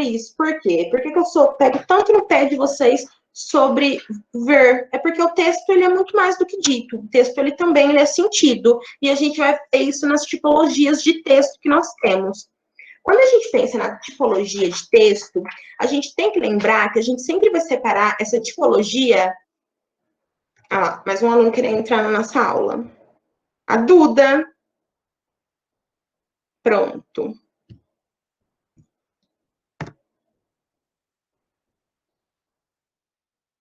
sobre isso. Por quê? Por que que pego tanto no pé de vocês sobre ver? É porque o texto, ele é muito mais do que dito. O texto, ele também é sentido. E a gente vai ver isso nas tipologias de texto que nós temos. Quando a gente pensa na tipologia de texto, a gente tem que lembrar que a gente sempre vai separar essa tipologia... Ah, mais um aluno querendo entrar na nossa aula. A Duda. Pronto.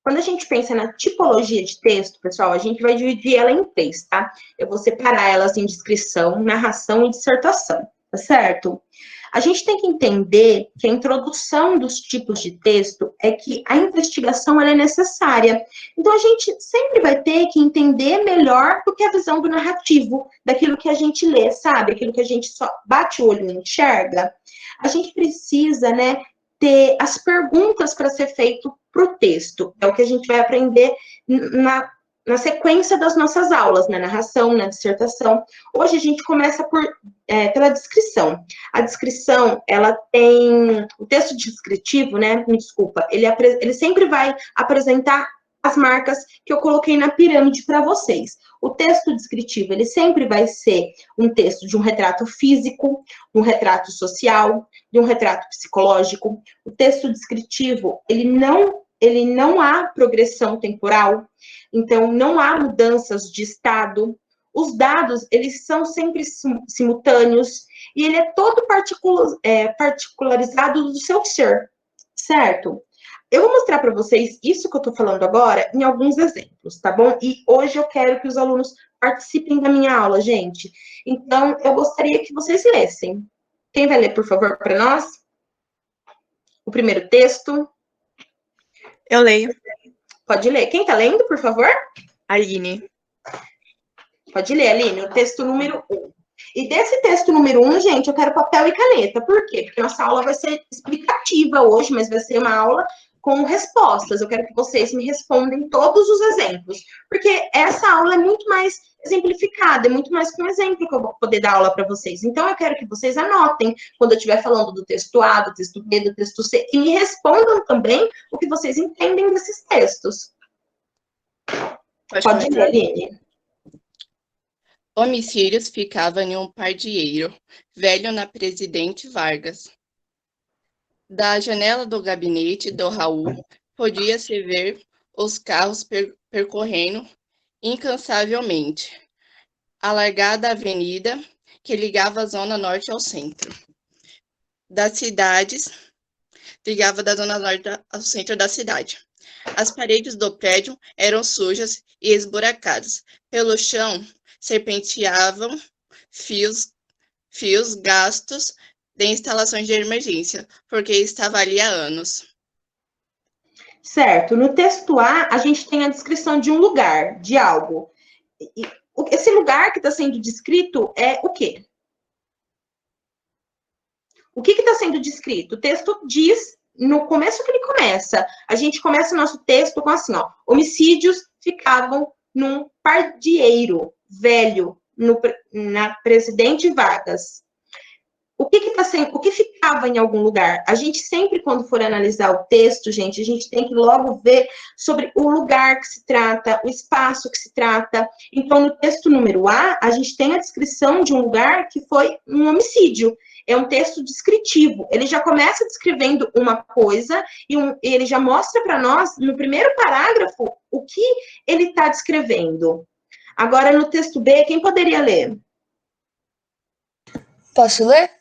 Quando a gente pensa na tipologia de texto, pessoal, a gente vai dividir ela em três, tá? Eu vou separar elas em descrição, narração e dissertação, tá certo? A gente tem que entender que a introdução dos tipos de texto é que a investigação ela é necessária. Então, a gente sempre vai ter que entender melhor do que a visão do narrativo, daquilo que a gente lê, sabe? Aquilo que a gente só bate o olho e enxerga. A gente precisa, né, ter as perguntas para ser feito para o texto. É o que a gente vai aprender na sequência das nossas aulas, na narração, na dissertação. Hoje a gente começa pela descrição. A descrição, ela tem... O texto descritivo, né? Me desculpa, ele sempre vai apresentar as marcas que eu coloquei na pirâmide para vocês. O texto descritivo, ele sempre vai ser um texto de um retrato físico, de um retrato social, de um retrato psicológico. O texto descritivo, ele não há progressão temporal, então não há mudanças de estado. Os dados, eles são sempre simultâneos, e ele é todo particularizado do seu ser, certo? Eu vou mostrar para vocês isso que eu estou falando agora em alguns exemplos, tá bom? E hoje eu quero que os alunos participem da minha aula, gente. Então, eu gostaria que vocês lessem. Quem vai ler, por favor, para nós? O primeiro texto. Eu leio. Pode ler. Quem está lendo, por favor? Aline. Pode ler, Aline, o texto número 1. E desse texto número 1, gente, eu quero papel e caneta. Por quê? Porque nossa aula vai ser explicativa hoje, mas vai ser uma aula com respostas. Eu quero que vocês me respondam todos os exemplos. Porque essa aula é muito mais exemplificada, é muito mais com exemplo que eu vou poder dar aula para vocês. Então, eu quero que vocês anotem quando eu estiver falando do texto A, do texto B, do texto C, e me respondam também o que vocês entendem desses textos. Pode ler, Aline. Homicídios ficava em um pardieiro, velho na Presidente Vargas. Da janela do gabinete do Raul, podia-se ver os carros percorrendo incansavelmente a largada avenida que ligava a zona norte ao centro das cidades, ligava da zona norte ao centro da cidade. As paredes do prédio eram sujas e esburacadas. Pelo chão serpenteavam fios gastos de instalações de emergência, porque estava ali há anos. Certo. No texto A, a gente tem a descrição de um lugar, de algo. Esse lugar que está sendo descrito é o quê? O que está sendo descrito? O texto diz, no começo que ele começa, a gente começa o nosso texto com assim, ó, homicídios ficavam num pardieiro velho, na Presidente Vargas. O que ficava em algum lugar? A gente sempre, quando for analisar o texto, gente, a gente tem que logo ver sobre o lugar que se trata, o espaço que se trata. Então, no texto número A, a gente tem a descrição de um lugar que foi um homicídio. É um texto descritivo. Ele já começa descrevendo uma coisa e ele já mostra para nós, no primeiro parágrafo, o que ele está descrevendo. Agora, no texto B, quem poderia ler? Posso ler?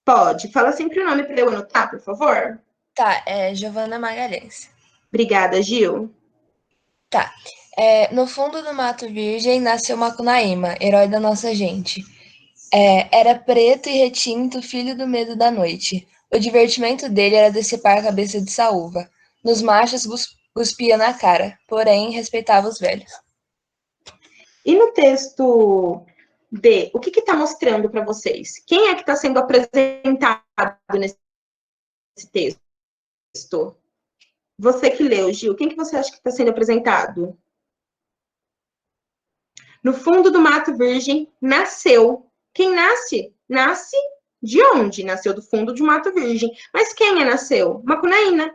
Pode. Fala sempre o nome para eu anotar, por favor. Tá, é Giovana Magalhães. Obrigada, Gil. Tá. No fundo do mato virgem nasceu Macunaíma, herói da nossa gente. Era preto e retinto, filho do medo da noite. O divertimento dele era decepar a cabeça de saúva. Nos machos cuspia na cara, porém respeitava os velhos. E no texto D, o que está mostrando para vocês? Quem é que está sendo apresentado nesse texto? Você que leu, Gil, quem que você acha que está sendo apresentado? No fundo do mato virgem, nasceu. Quem nasce? Nasce De onde? Nasceu do fundo de um mato virgem. Mas quem nasceu? Macunaíma.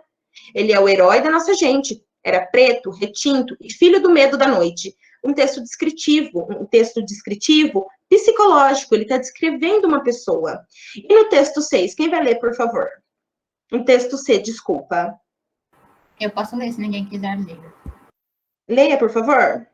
Ele é o herói da nossa gente. Era preto, retinto e filho do medo da noite. Um texto descritivo psicológico. Ele está descrevendo uma pessoa. E no texto 6, quem vai ler, por favor? No texto C, desculpa. Eu posso ler se ninguém quiser ler. Leia, por favor.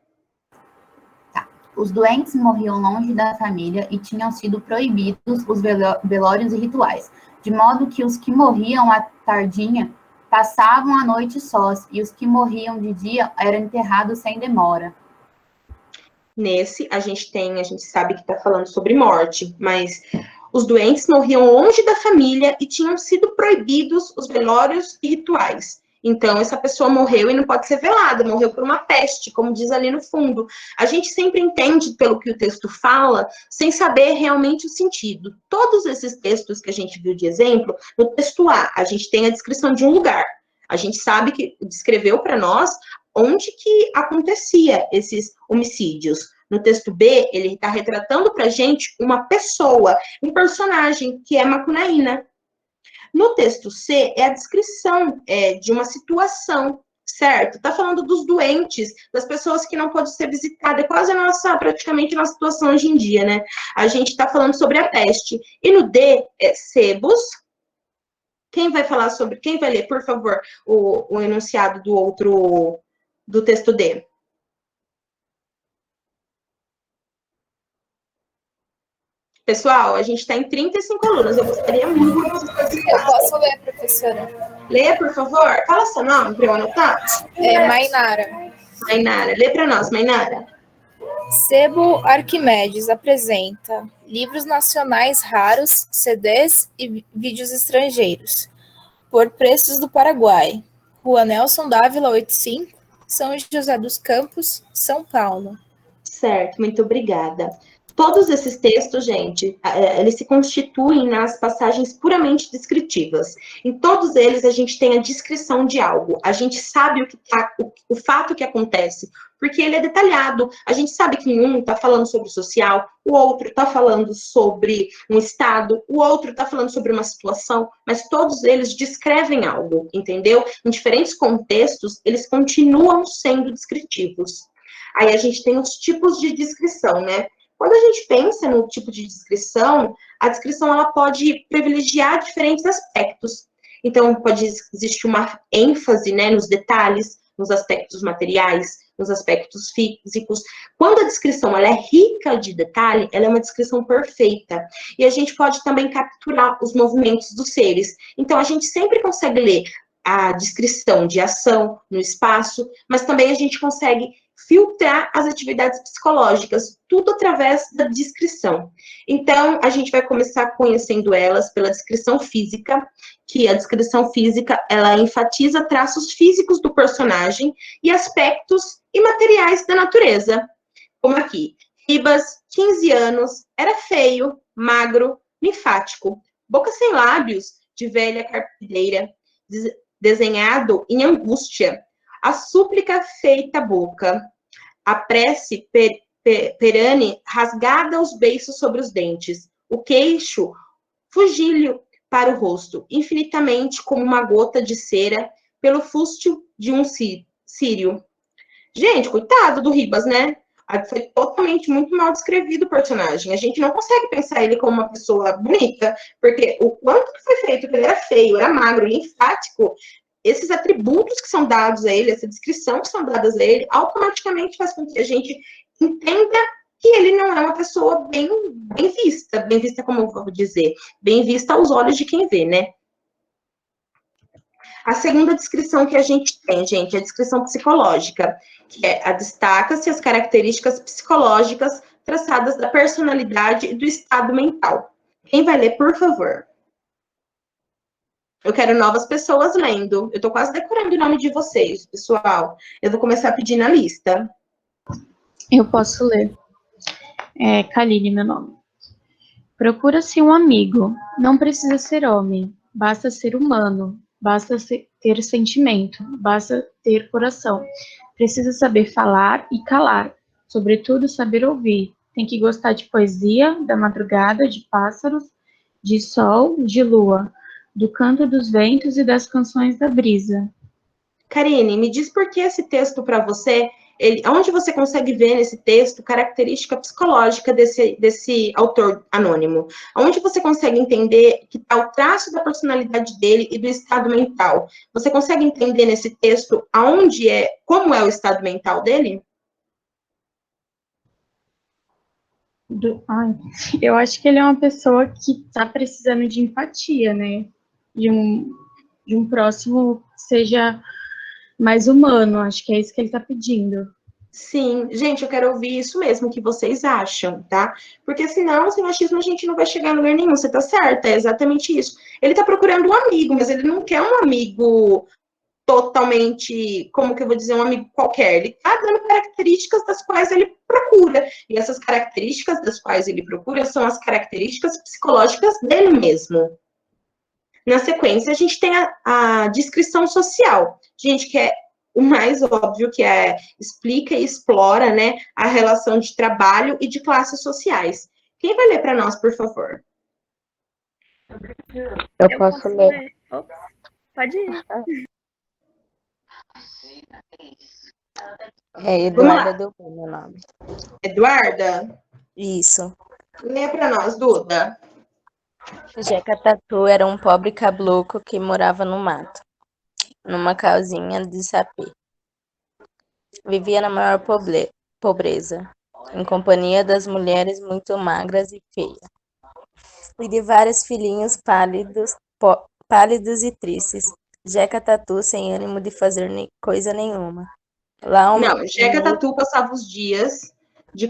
Os doentes morriam longe da família e tinham sido proibidos os velórios e rituais, de modo que os que morriam à tardinha passavam a noite sós, e os que morriam de dia eram enterrados sem demora. Nesse, a gente sabe que está falando sobre morte, mas os doentes morriam longe da família e tinham sido proibidos os velórios e rituais. Então, essa pessoa morreu e não pode ser velada, morreu por uma peste, como diz ali no fundo. A gente sempre entende pelo que o texto fala, sem saber realmente o sentido. Todos esses textos que a gente viu de exemplo, no texto A, a gente tem a descrição de um lugar. A gente sabe que descreveu para nós onde que acontecia esses homicídios. No texto B, ele está retratando para a gente uma pessoa, um personagem, que é Macunaíma. No texto C, é a descrição de uma situação, certo? Está falando dos doentes, das pessoas que não podem ser visitadas. É quase praticamente a nossa situação hoje em dia, né? A gente está falando sobre a peste. E no D, é sebos. Quem vai ler, por favor, o enunciado do texto D? Pessoal, a gente está em 35 alunos. Eu gostaria muito que vocês participassem. Eu posso ler, professora. Leia, por favor. Fala seu nome para eu anotar. Mainara. Mainara, lê para nós, Mainara. Sebo Arquimedes apresenta livros nacionais raros, CDs e vídeos estrangeiros, por preços do Paraguai. Rua Nelson Dávila, 85, São José dos Campos, São Paulo. Certo, muito obrigada. Todos esses textos, gente, eles se constituem nas passagens puramente descritivas. Em todos eles, a gente tem a descrição de algo. A gente sabe o fato que acontece, porque ele é detalhado. A gente sabe que um está falando sobre o social, o outro está falando sobre um estado, o outro está falando sobre uma situação, mas todos eles descrevem algo, entendeu? Em diferentes contextos, eles continuam sendo descritivos. Aí a gente tem os tipos de descrição, né? Quando a gente pensa no tipo de descrição, a descrição ela pode privilegiar diferentes aspectos. Então, pode existir uma ênfase, né, nos detalhes, nos aspectos materiais, nos aspectos físicos. Quando a descrição ela é rica de detalhe, ela é uma descrição perfeita. E a gente pode também capturar os movimentos dos seres. Então, a gente sempre consegue ler a descrição de ação no espaço, mas também a gente consegue filtrar as atividades psicológicas, tudo através da descrição. Então, a gente vai começar conhecendo elas pela descrição física, que a descrição física, ela enfatiza traços físicos do personagem e aspectos imateriais da natureza. Como aqui, Ribas, 15 anos, era feio, magro, linfático, boca sem lábios, de velha carpideira, desenhado em angústia, a súplica feita boca, a prece perene rasgada aos beiços sobre os dentes, o queixo fugílio para o rosto, infinitamente como uma gota de cera pelo fústio de um círio. Gente, coitado do Ribas, né? Foi totalmente muito mal descrevido o personagem. A gente não consegue pensar ele como uma pessoa bonita, porque o quanto que foi feito que ele era feio, era magro, linfático, esses atributos que são dados a ele, essa descrição que são dadas a ele, automaticamente faz com que a gente entenda que ele não é uma pessoa bem vista, como eu vou dizer, bem vista aos olhos de quem vê, né? A segunda descrição que a gente tem, gente, é a descrição psicológica, que destaca-se as características psicológicas traçadas da personalidade e do estado mental. Quem vai ler, por favor? Eu quero novas pessoas lendo. Eu tô quase decorando o nome de vocês, pessoal. Eu vou começar a pedir na lista. Eu posso ler. Kaline, meu nome. Procura-se um amigo. Não precisa ser homem. Basta ser humano. Basta ter sentimento. Basta ter coração. Precisa saber falar e calar. Sobretudo, saber ouvir. Tem que gostar de poesia, da madrugada, de pássaros de sol, de lua, do canto dos ventos e das canções da brisa. Karine, me diz por que esse texto para você, onde você consegue ver nesse texto característica psicológica desse autor anônimo? Onde você consegue entender que está o traço da personalidade dele e do estado mental? Você consegue entender nesse texto como é o estado mental dele? Ai, eu acho que ele é uma pessoa que está precisando de empatia, né? De um próximo que seja mais humano. Acho que é isso que ele está pedindo. Sim, gente, eu quero ouvir isso mesmo que vocês acham, tá? Porque senão, sem machismo, a gente não vai chegar a lugar nenhum. Você tá certa, é exatamente isso. Ele tá procurando um amigo, mas ele não quer um amigo totalmente, como que eu vou dizer, um amigo qualquer. Ele tá dando características das quais ele procura. E essas características das quais ele procura são as características psicológicas dele mesmo. Na sequência, a gente tem a descrição social. Gente, que é o mais óbvio, que explica e explora, né, a relação de trabalho e de classes sociais. Quem vai ler para nós, por favor? Eu posso ler. Ops, pode ir. É Vamos lá. Eduarda Dupin, meu nome. Eduarda, Isso. lê para nós, Duda. Jeca Tatu era um pobre caboclo que morava no mato, numa casinha de sapê. Vivia na maior pobreza, em companhia das mulheres muito magras e feias, e de vários filhinhos pálidos e tristes. Jeca Tatu sem ânimo de fazer coisa nenhuma. Lá Não, Jeca Tatu passava os dias de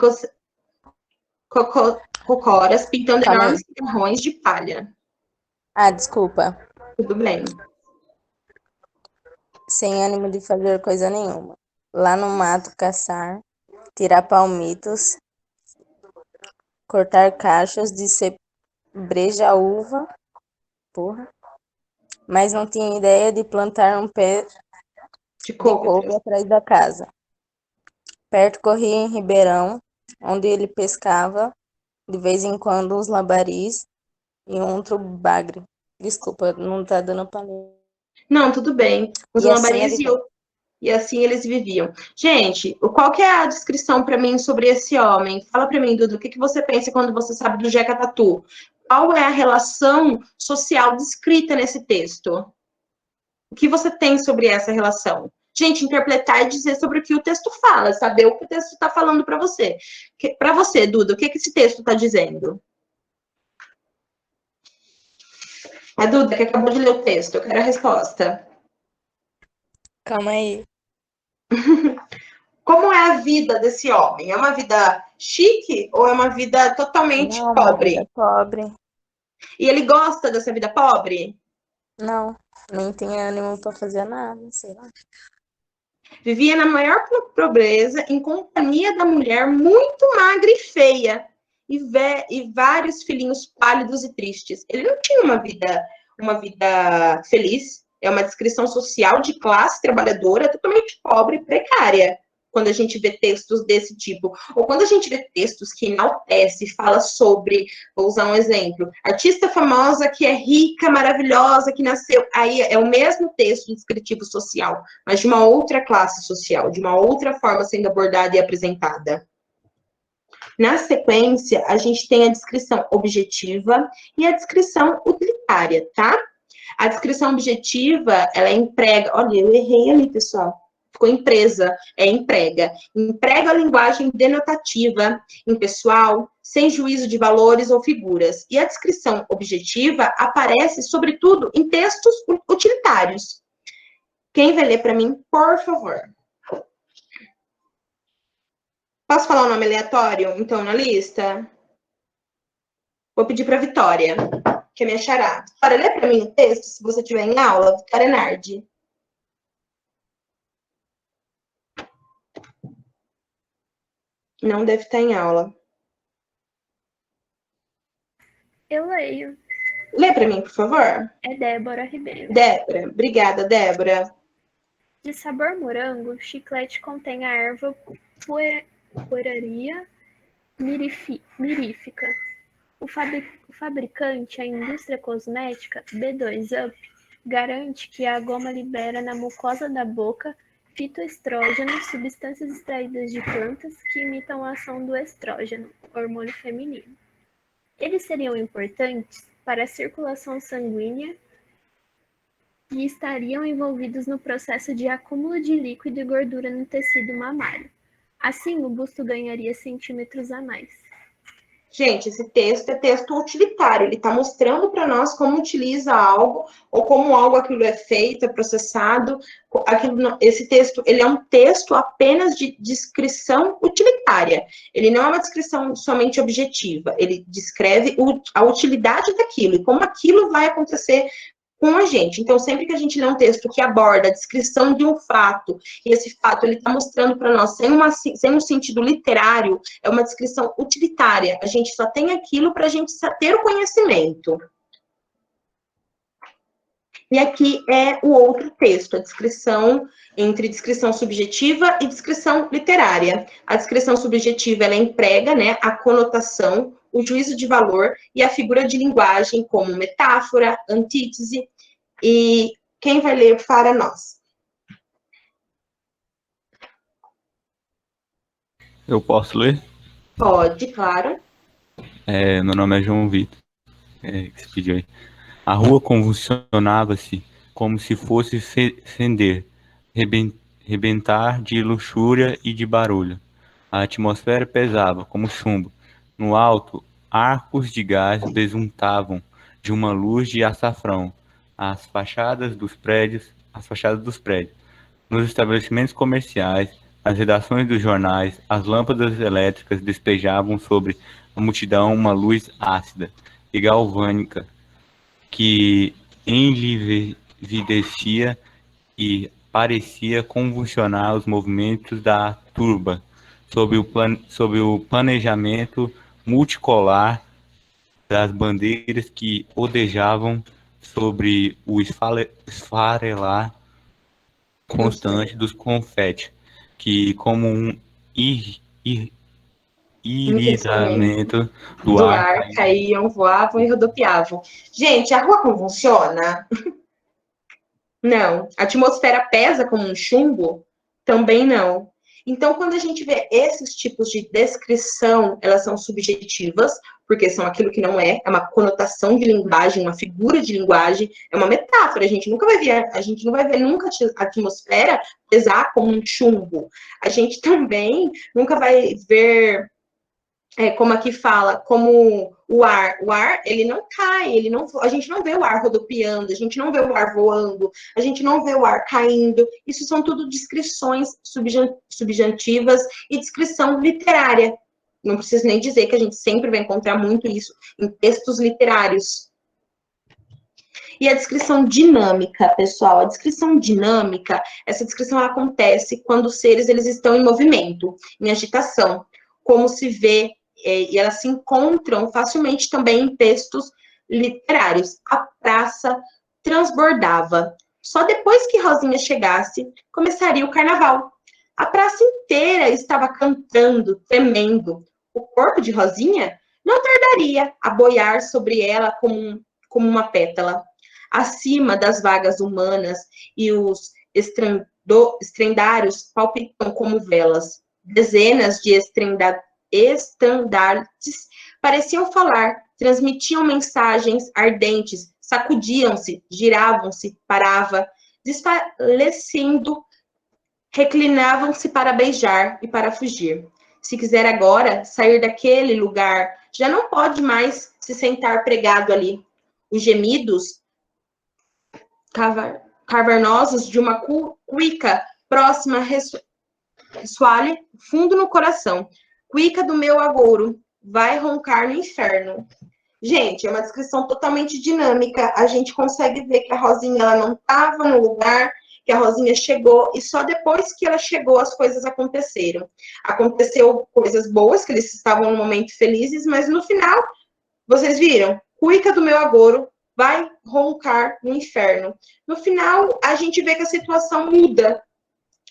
cocoras pintando Calma enormes aí. cigarrões de palha. Desculpa. Tudo bem. Sem ânimo de fazer coisa nenhuma. Lá no mato caçar, tirar palmitos, cortar cachos de cebreja uva, porra. Mas não tinha ideia de plantar um pé De de coco. couve atrás da casa. Perto corria em ribeirão, onde ele pescava de vez em quando uns labaris e um outro bagre. Desculpa, não tá dando pra ler. Não, tudo bem. Os E assim lambarias ele e assim eles viviam. Gente, qual que é a descrição para mim sobre esse homem? Fala para mim, Dudu, o que, que você pensa quando você sabe do Jeca Tatu? Qual é a relação social descrita nesse texto? O que você tem sobre essa relação? Gente, interpretar e dizer sobre o que o texto fala, saber o que o texto está falando para você. Para você, Duda, o que, que esse texto está dizendo? A Duda, que acabou de ler o texto, eu quero a resposta. Calma aí. Como é a vida desse homem? É uma vida chique ou é uma vida totalmente Não, uma vida pobre? pobre. E ele gosta dessa vida pobre? Não, nem tinha ânimo pra fazer nada, sei lá. Vivia na maior pobreza, em companhia da mulher muito magra e feia, e vários filhinhos pálidos e tristes. Ele não tinha uma vida feliz. É uma descrição social de classe trabalhadora totalmente pobre e precária. Quando a gente vê textos desse tipo, ou quando a gente vê textos que enaltece, fala sobre, vou usar um exemplo, artista famosa que é rica, maravilhosa, que nasceu, aí é o mesmo texto descritivo social, mas de uma outra classe social, de uma outra forma sendo abordada e apresentada. Na sequência, a gente tem a descrição objetiva e a descrição utilitária, tá? A descrição objetiva, ela emprega. Olha, eu errei ali, pessoal. Ficou empresa, é emprega. Emprega a linguagem denotativa, impessoal, sem juízo de valores ou figuras. E a descrição objetiva aparece, sobretudo, em textos utilitários. Quem vai ler para mim, por favor? Posso falar o nome aleatório, então, na lista? Vou pedir para Vitória, que é minha xará. Vitória, lê para mim o texto, se você estiver em aula. Vitória Nardi. Não deve estar em aula. Eu leio. Lê para mim, por favor. É Débora Ribeiro. Débora. Obrigada, Débora. De sabor morango, chiclete contém a erva pueraria mirífica. O fabricante, a indústria cosmética B2Up, garante que a goma libera na mucosa da boca fitoestrógenos, substâncias extraídas de plantas que imitam a ação do estrógeno, hormônio feminino. Eles seriam importantes para a circulação sanguínea e estariam envolvidos no processo de acúmulo de líquido e gordura no tecido mamário. Assim, o busto ganharia centímetros a mais. Gente, esse texto é texto utilitário, ele está mostrando para nós como utiliza algo, ou como algo aquilo é feito, é processado. Esse texto, ele é um texto apenas de descrição utilitária. Ele não é uma descrição somente objetiva, ele descreve a utilidade daquilo, e como aquilo vai acontecer com a gente. Então, sempre que a gente lê um texto que aborda a descrição de um fato, e esse fato ele está mostrando para nós sem um sentido literário, é uma descrição utilitária. A gente só tem aquilo para a gente ter o conhecimento. E aqui é o outro texto, a descrição entre descrição subjetiva e descrição literária. A descrição subjetiva, ela emprega, né, a conotação, o juízo de valor e a figura de linguagem como metáfora, antítese. E quem vai ler para nós? Eu posso ler? Pode, claro. Meu nome é João Vitor, que se pediu aí. A rua convulsionava-se como se fosse fender, rebentar de luxúria e de barulho. A atmosfera pesava como chumbo. No alto, arcos de gás besuntavam de uma luz de açafrão as fachadas dos prédios. Nos estabelecimentos comerciais, nas redações dos jornais, as lâmpadas elétricas despejavam sobre a multidão uma luz ácida e galvânica que enlivedecia e parecia convulsionar os movimentos da turba sob o planejamento multicolor das bandeiras que odejavam sobre o esfarelar constante dos confetes, que como um irisamento do ar caíam, voavam e rodopiavam. Gente, a rua convulsiona? Não. A atmosfera pesa como um chumbo? Também não. Então, quando a gente vê esses tipos de descrição, elas são subjetivas, porque são aquilo que não é uma conotação de linguagem, uma figura de linguagem, é uma metáfora. A gente não vai ver nunca a atmosfera pesar como um chumbo. A gente também nunca vai ver, como aqui fala, como o ar. O ar, ele não cai, a gente não vê o ar rodopiando, a gente não vê o ar voando, a gente não vê o ar caindo. Isso são tudo descrições subjetivas e descrição literária. Não preciso nem dizer que a gente sempre vai encontrar muito isso em textos literários. E a descrição dinâmica, pessoal, a descrição dinâmica, essa descrição ela acontece quando os seres eles estão em movimento, em agitação, como se vê, e elas se encontram facilmente também em textos literários. A praça transbordava. Só depois que Rosinha chegasse, começaria o carnaval. A praça inteira estava cantando, tremendo. O corpo de Rosinha não tardaria a boiar sobre ela como uma pétala. Acima das vagas humanas e os estrendários palpitam como velas. Dezenas de estandartes pareciam falar, transmitiam mensagens ardentes, sacudiam-se, giravam-se, paravam, desfalecendo, reclinavam-se para beijar e para fugir. Se quiser agora sair daquele lugar, já não pode mais se sentar pregado ali. Os gemidos cavernosos de uma cuíca próxima ressoalhe fundo no coração. Cuíca do meu agouro, vai roncar no inferno. Gente, é uma descrição totalmente dinâmica. A gente consegue ver que a Rosinha ela não estava no lugar, que a Rosinha chegou, e só depois que ela chegou as coisas aconteceram. Aconteceu coisas boas, que eles estavam num momento felizes, mas no final, vocês viram? Cuíca do meu agouro, vai roncar no inferno. No final, a gente vê que a situação muda.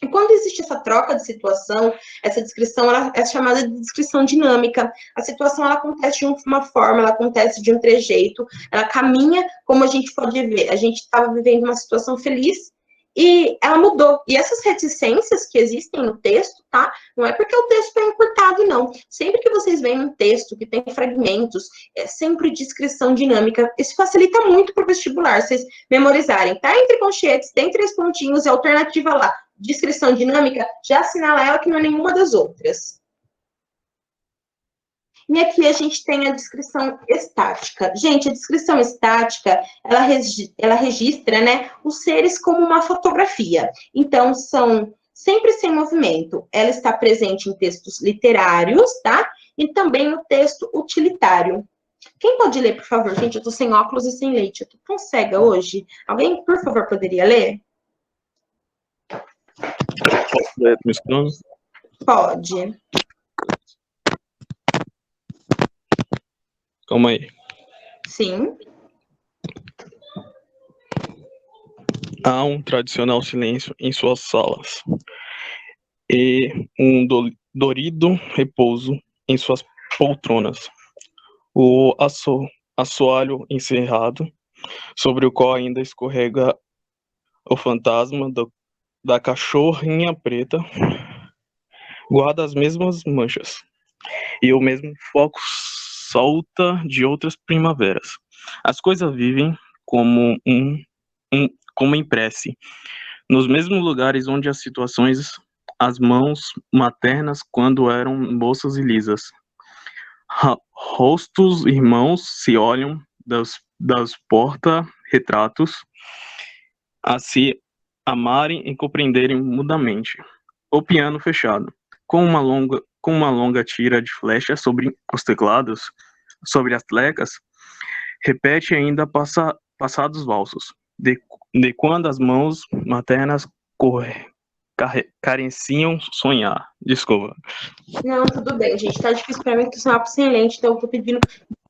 E quando existe essa troca de situação, essa descrição ela é chamada de descrição dinâmica. A situação ela acontece de uma forma, ela acontece de um trejeito, ela caminha, como a gente pode ver. A gente estava vivendo uma situação feliz e ela mudou. E essas reticências que existem no texto, tá? Não é porque o texto é encurtado, não. Sempre que vocês veem um texto que tem fragmentos, é sempre descrição dinâmica. Isso facilita muito para o vestibular, vocês memorizarem. Tá entre conchetes, tem 3 pontinhos, e a alternativa lá, descrição dinâmica, já assinala ela que não é nenhuma das outras. E aqui a gente tem a descrição estática. Gente, a descrição estática, ela registra, né, os seres como uma fotografia. Então, são sempre sem movimento. Ela está presente em textos literários, tá? E também no texto utilitário. Quem pode ler, por favor? Gente, eu tô sem óculos e sem leite. Eu tô tão cega hoje. Alguém, por favor, poderia ler? Posso ler no escravo? Pode. Calma aí. Sim. Há um tradicional silêncio em suas salas e um dorido repouso em suas poltronas. O assoalho encerrado, sobre o qual ainda escorrega o fantasma da cachorrinha preta, guarda as mesmas manchas e o mesmo foco solta de outras primaveras. As coisas vivem como como em prece, nos mesmos lugares onde as situações, as mãos maternas quando eram moças e lisas. Rostos irmãos se olham das porta-retratos a se amarem e compreenderem mudamente. O piano fechado, com uma longa tira de flechas sobre os teclados, sobre as teclas, repete ainda passados valsos, de quando as mãos maternas carenciam sonhar. Desculpa. Não, tudo bem, gente. Tá difícil pra mim, porque eu sou uma sem lente, então eu tô pedindo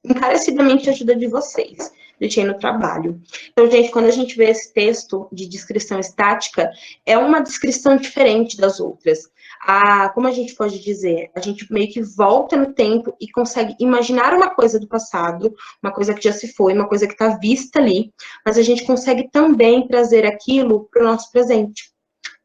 encarecidamente a ajuda de vocês. Deixei no trabalho. Então, gente, quando a gente vê esse texto de descrição estática, é uma descrição diferente das outras. Como a gente pode dizer? A gente meio que volta no tempo e consegue imaginar uma coisa do passado, uma coisa que já se foi, uma coisa que está vista ali, mas a gente consegue também trazer aquilo para o nosso presente.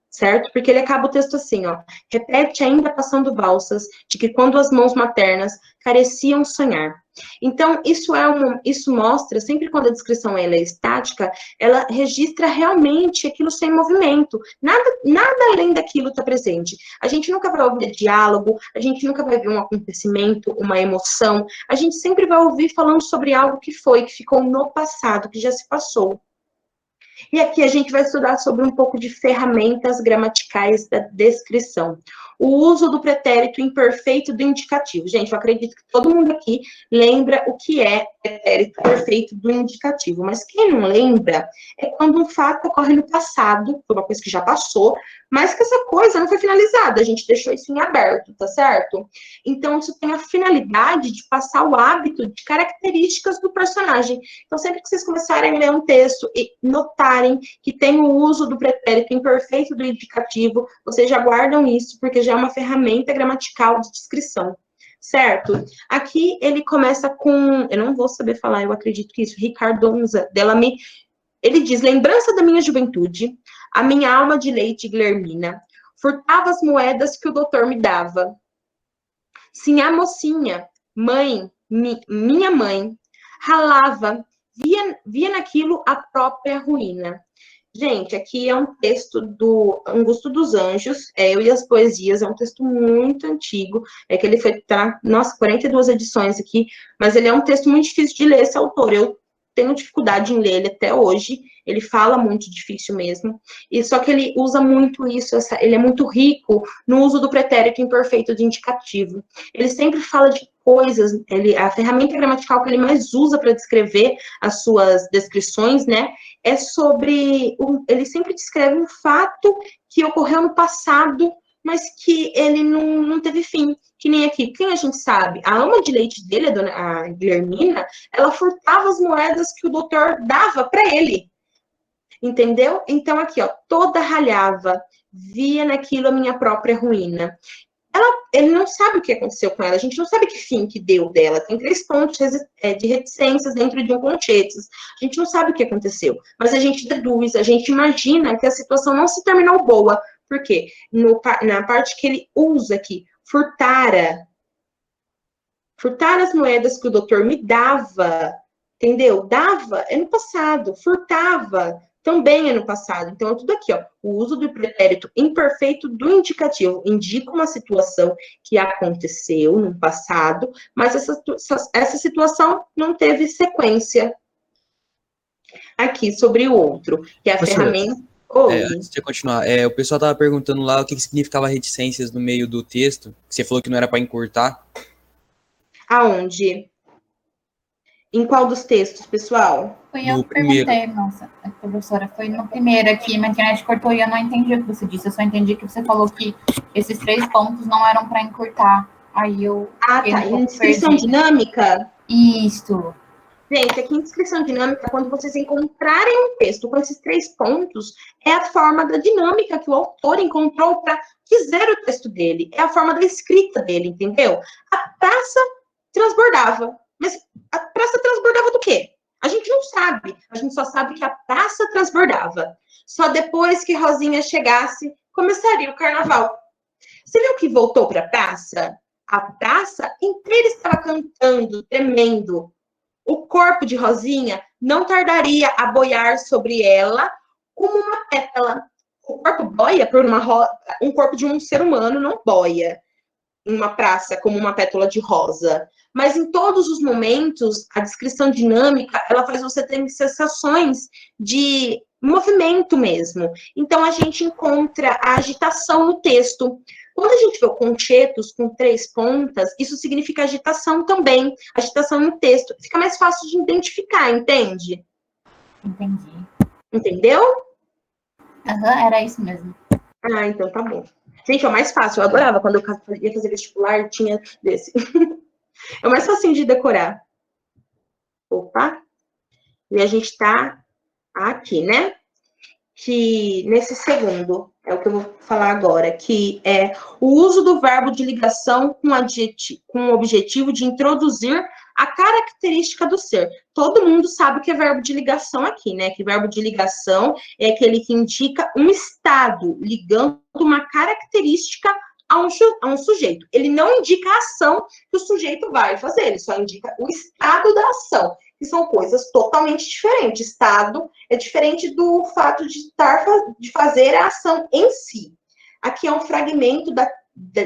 Certo? Porque ele acaba o texto assim, ó. Repete ainda passando valsas, de que quando as mãos maternas careciam sonhar. Então, isso mostra, sempre quando a descrição ela é estática, ela registra realmente aquilo sem movimento. Nada além daquilo está presente. A gente nunca vai ouvir diálogo, a gente nunca vai ver um acontecimento, uma emoção. A gente sempre vai ouvir falando sobre algo que ficou no passado, que já se passou. E aqui a gente vai estudar sobre um pouco de ferramentas gramaticais da descrição. O uso do pretérito imperfeito do indicativo. Gente, eu acredito que todo mundo aqui lembra o que é pretérito perfeito do indicativo. Mas quem não lembra é quando um fato ocorre no passado, foi uma coisa que já passou, mas que essa coisa não foi finalizada, a gente deixou isso em aberto, tá certo? Então, isso tem a finalidade de passar o hábito de características do personagem. Então, sempre que vocês começarem a ler um texto e notarem que tem o uso do pretérito imperfeito do indicativo, vocês já guardam isso, porque já é uma ferramenta gramatical de descrição, certo? Aqui ele começa com, eu não vou saber falar, eu acredito que isso, Ricardonza Delamy, ele diz, lembrança da minha juventude, a minha alma de leite Guilhermina, furtava as moedas que o doutor me dava. Sim, a mocinha, mãe, minha mãe, ralava, via naquilo a própria ruína. Gente, aqui é um texto do Augusto dos Anjos, Eu e as Poesias, é um texto muito antigo, que ele foi, nossa, 42 edições aqui, mas ele é um texto muito difícil de ler, esse autor, eu tenho dificuldade em ler ele até hoje, ele fala muito difícil mesmo, e só que ele usa muito isso, ele é muito rico no uso do pretérito imperfeito de indicativo. Ele sempre fala de coisas, a ferramenta gramatical que ele mais usa para descrever as suas descrições, né, é sobre, ele sempre descreve um fato que ocorreu no passado, mas que ele não teve fim, que nem aqui. Quem a gente sabe? A ama de leite dele, a Guilhermina, ela furtava as moedas que o doutor dava para ele. Entendeu? Então, aqui, ó, toda ralhava, via naquilo a minha própria ruína. Ele não sabe o que aconteceu com ela, a gente não sabe que fim que deu dela. Tem 3 pontos de reticências dentro de um conchetes. A gente não sabe o que aconteceu, mas a gente deduz, a gente imagina que a situação não se terminou boa. Por quê? Na parte que ele usa aqui, furtar as moedas que o doutor me dava, entendeu? Dava é no passado, furtava também é no passado. Então, é tudo aqui, ó. O uso do pretérito imperfeito do indicativo indica uma situação que aconteceu no passado, mas essa situação não teve sequência aqui sobre o outro, que é a Professora, ferramenta. antes de continuar, o pessoal estava perguntando lá o que significava reticências no meio do texto, que você falou que não era para encurtar. Aonde? Em qual dos textos, pessoal? Foi eu que perguntei, nossa, professora, foi no primeiro aqui, minha internet cortou e eu não entendi o que você disse, eu só entendi que você falou que esses 3 pontos não eram para encurtar. Aí eu... tá, em descrição dinâmica? Isso. Gente, aqui em descrição dinâmica, quando vocês encontrarem um texto com esses 3 pontos, é a forma da dinâmica que o autor encontrou para quiser o texto dele. É a forma da escrita dele, entendeu? A praça transbordava. Mas a praça transbordava do quê? A gente não sabe. A gente só sabe que a praça transbordava. Só depois que Rosinha chegasse, começaria o carnaval. Você viu que voltou para a praça? A praça inteira estava cantando, tremendo. O corpo de Rosinha não tardaria a boiar sobre ela como uma pétala. O corpo boia por um corpo de um ser humano não boia em uma praça como uma pétala de rosa. Mas em todos os momentos, a descrição dinâmica, ela faz você ter sensações de movimento mesmo. Então, a gente encontra a agitação no texto. Quando a gente vê o conchetos com 3 pontas, isso significa agitação também. Agitação no texto. Fica mais fácil de identificar, entende? Entendi. Entendeu? Era isso mesmo. Ah, então tá bom. Gente, é o mais fácil. Eu adorava quando eu ia fazer vestibular, tinha desse. É o mais fácil de decorar. Opa. E a gente tá aqui, né? Que nesse segundo, é o que eu vou falar agora, que é o uso do verbo de ligação com o objetivo de introduzir a característica do ser. Todo mundo sabe o que é verbo de ligação aqui, né? Que verbo de ligação é aquele que indica um estado, ligando uma característica a um sujeito. Ele não indica a ação que o sujeito vai fazer, ele só indica o estado da ação, que são coisas totalmente diferentes. Estado é diferente do fato de fazer a ação em si. Aqui é um fragmento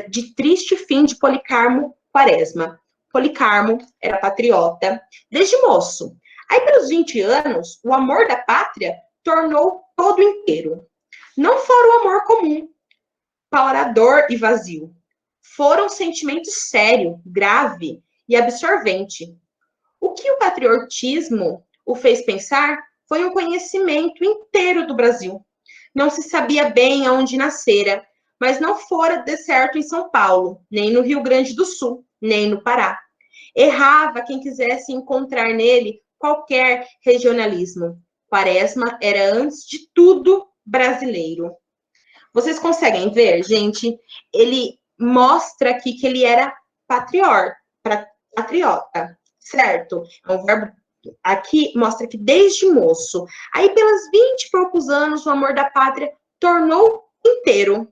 de Triste Fim de Policarmo Quaresma. Policarmo era patriota desde moço. Aí, pelos 20 anos, o amor da pátria tornou todo inteiro. Não fora o amor comum, paurador e vazio. Foram sentimentos sério, grave e absorvente. O que o patriotismo o fez pensar foi um conhecimento inteiro do Brasil. Não se sabia bem aonde nascera, mas não fora de certo em São Paulo, nem no Rio Grande do Sul, nem no Pará. Errava quem quisesse encontrar nele qualquer regionalismo. Quaresma era, antes de tudo, brasileiro. Vocês conseguem ver, gente? Ele mostra aqui que ele era patriota, certo? É um verbo aqui, mostra que desde moço. Aí, pelos 20 e poucos anos, o amor da pátria tornou inteiro.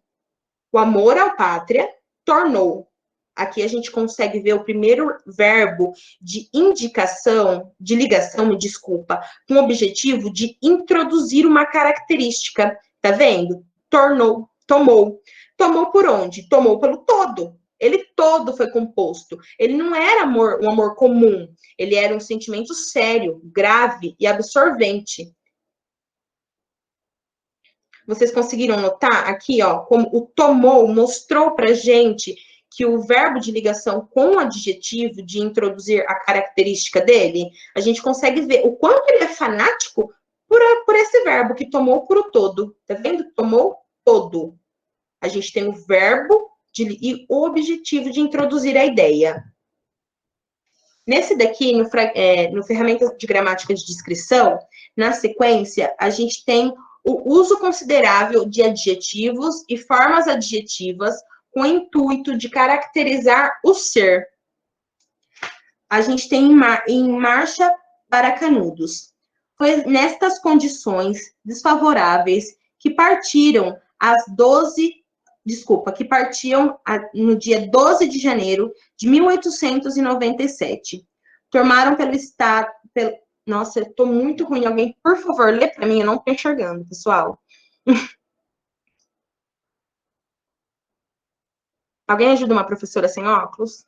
O amor à pátria tornou. Aqui a gente consegue ver o primeiro verbo de indicação, de ligação, me desculpa, com o objetivo de introduzir uma característica. Tá vendo? Tornou, tomou. Tomou por onde? Tomou pelo todo. Ele todo foi composto. Ele não era um amor comum. Ele era um sentimento sério, grave e absorvente. Vocês conseguiram notar aqui, ó, como o tomou mostrou pra gente que o verbo de ligação com o adjetivo de introduzir a característica dele, a gente consegue ver o quanto ele é fanático por esse verbo que tomou por o todo. Tá vendo? Tomou todo. A gente tem o verbo e o objetivo de introduzir a ideia. Nesse daqui, no ferramenta de gramática de descrição, na sequência, a gente tem o uso considerável de adjetivos e formas adjetivas com o intuito de caracterizar o ser. A gente tem em Marcha para Canudos. Foi nestas condições desfavoráveis que partiam no dia 12 de janeiro de 1897. Tomaram pelo Estado... Nossa, eu tô muito ruim. Alguém, por favor, lê para mim, eu não tô enxergando, pessoal. Alguém ajuda uma professora sem óculos?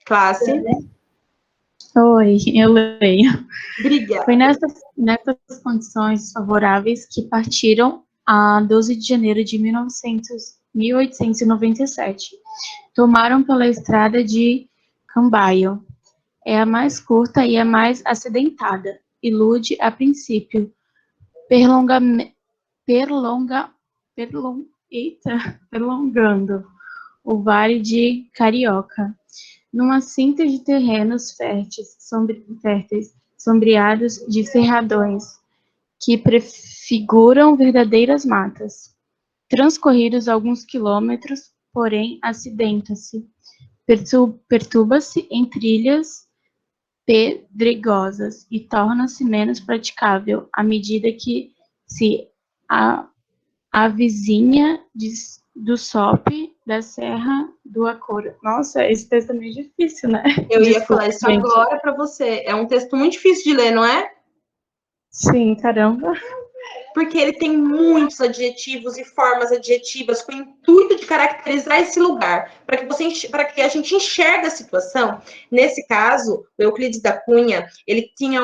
Classe. Oi, eu leio. Obrigada. Foi nessas condições favoráveis que partiram a 12 de janeiro de 1897. Tomaram pela estrada de Cambaio. É a mais curta e a mais acidentada. Ilude, a princípio, perlongando o Vale de Carioca, numa cinta de terrenos férteis, sombreados de cerradões, que prefiguram verdadeiras matas. Transcorridos alguns quilômetros, porém, acidenta-se, perturba-se em trilhas pedregosas e torna-se menos praticável à medida que se avizinha do sope da Serra do Acoro. Nossa, esse texto é meio difícil, né? Eu ia Desculpa, falar isso gente. agora para você. É um texto muito difícil de ler, não é? Sim, caramba. Porque ele tem muitos adjetivos e formas adjetivas com o intuito de caracterizar esse lugar, para que a gente enxergue a situação. Nesse caso, o Euclides da Cunha, ele tem,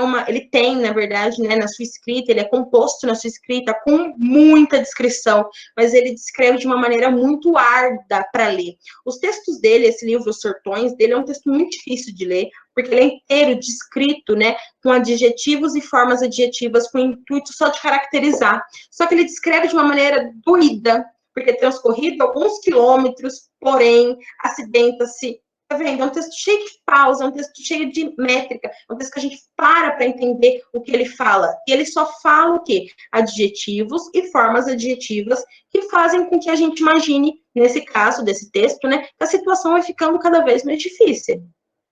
na verdade, né, na sua escrita, ele é composto na sua escrita com muita descrição, mas ele descreve de uma maneira muito árdua para ler. Os textos dele, esse livro, Os Sertões, dele é um texto muito difícil de ler, porque ele é inteiro descrito, né, com adjetivos e formas adjetivas com o intuito só de caracterizar. Só que ele descreve de uma maneira doída, porque transcorrido alguns quilômetros, porém, acidenta-se. Tá vendo? É um texto cheio de pausa, é um texto cheio de métrica, é um texto que a gente para entender o que ele fala. E ele só fala o quê? Adjetivos e formas adjetivas que fazem com que a gente imagine, nesse caso desse texto, né, que a situação vai ficando cada vez mais difícil.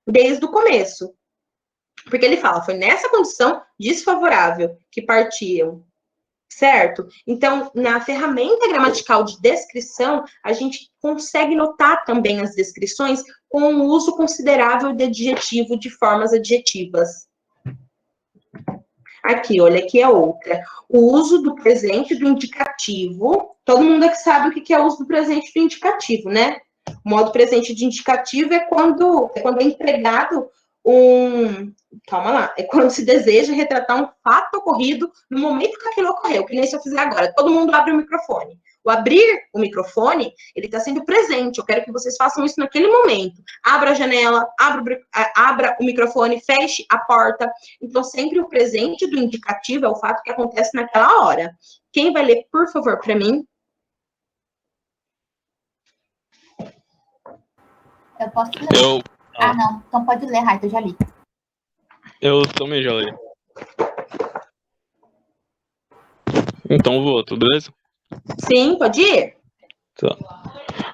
Desde o começo. Porque ele fala, foi nessa condição desfavorável que partiam, certo? Então, na ferramenta gramatical de descrição, a gente consegue notar também as descrições com um uso considerável de adjetivo, de formas adjetivas. Aqui, olha, aqui é outra. O uso do presente do indicativo. Todo mundo aqui sabe o que é o uso do presente do indicativo, né? O modo presente de indicativo é quando é empregado calma lá, é quando se deseja retratar um fato ocorrido no momento que aquilo ocorreu, que nem se eu fizer agora. Todo mundo abre o microfone. O abrir o microfone, ele está sendo presente. Eu quero que vocês façam isso naquele momento. Abra a janela, abra o microfone, feche a porta. Então, sempre o presente do indicativo é o fato que acontece naquela hora. Quem vai ler, por favor, para mim? Eu posso ler? Ah, não. Então pode ler, Raito, eu já li. Eu também já li. Então vou, tudo beleza? Sim, pode ir? Tá.